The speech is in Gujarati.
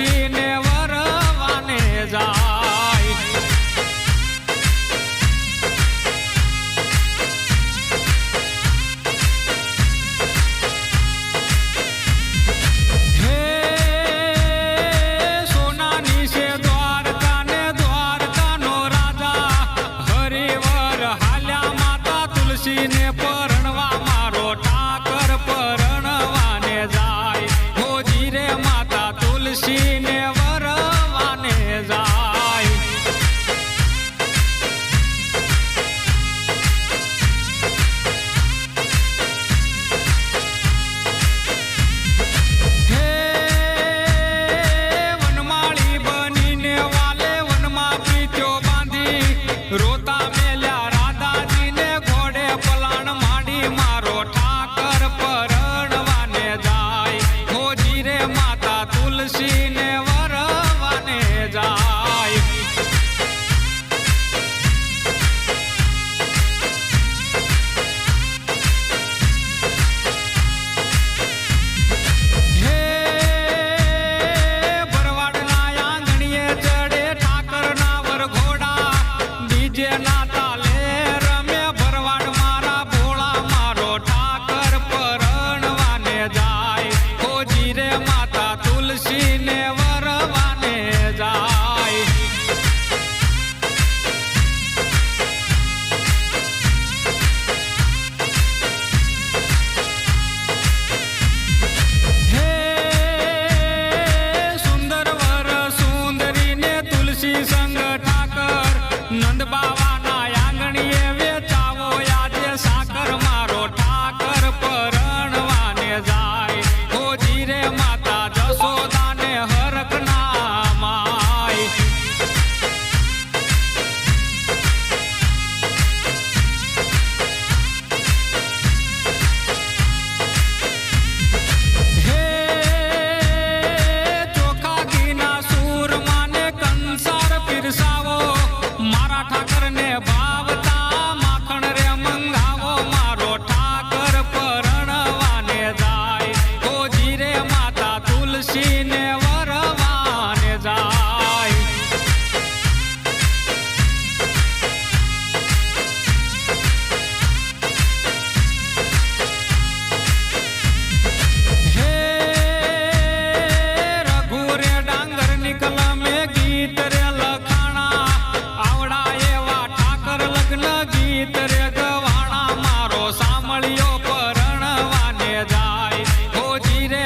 તુલસી ને વરવાને જાય હે સોનાની છે દ્વારકા ને દ્વારકાનો રાજા હરિવર હાલ્યા માતા તુલસી ને પરણવા મારો ઠાકર પરણવાને જાય હોજી રે માતા તુલસી ને વરવાને જાય હે વનમાળી બનીને વાલે વનમાં પીત્યો બાંધી રોતા મેલ્યા રાધાજીને ઘોડે પલાણ માંડી મારો ઠાકર પરણવાને જાય હોજી રે માતા તુલસી ને વરવાને જાય હે ભરવાડના આંગણીએ ચડે ઠાકરના વરઘોડા ડીજે ના તાલે રમે ભરવાડ મારા ભોળા મારો ઠાકર પરણવાને જાય હોજી રે માતા તુલસી ને વરવાને જાય હે સુંદર વર સુંદરી ને તુલસી સંગ ઠાકર નંદ બાવાના આંગણીએ વેચાવો આજે સાકર મારો ઠાકર પરણવાને જાય હોજી રે માતા જશોદાને હરખ ના માય હે ચોખા ઘીના સૂરમાને કંસાર પીરસાવો મારા ઠાકરને ભાવતા માખણ રે મંગાવો મારો ઠાકર પરણવાને જાય હોજી રે માતા તુલસી ને વરવાને જાય હે રઘુ રે ડાંગર નિકલ મે ગીત રે લખાણા આવડા એવા ઠાકર લગ્ન ગીત રે ગવાણા મારો સાંભળ્યો પરણવાને જાય હોજી રે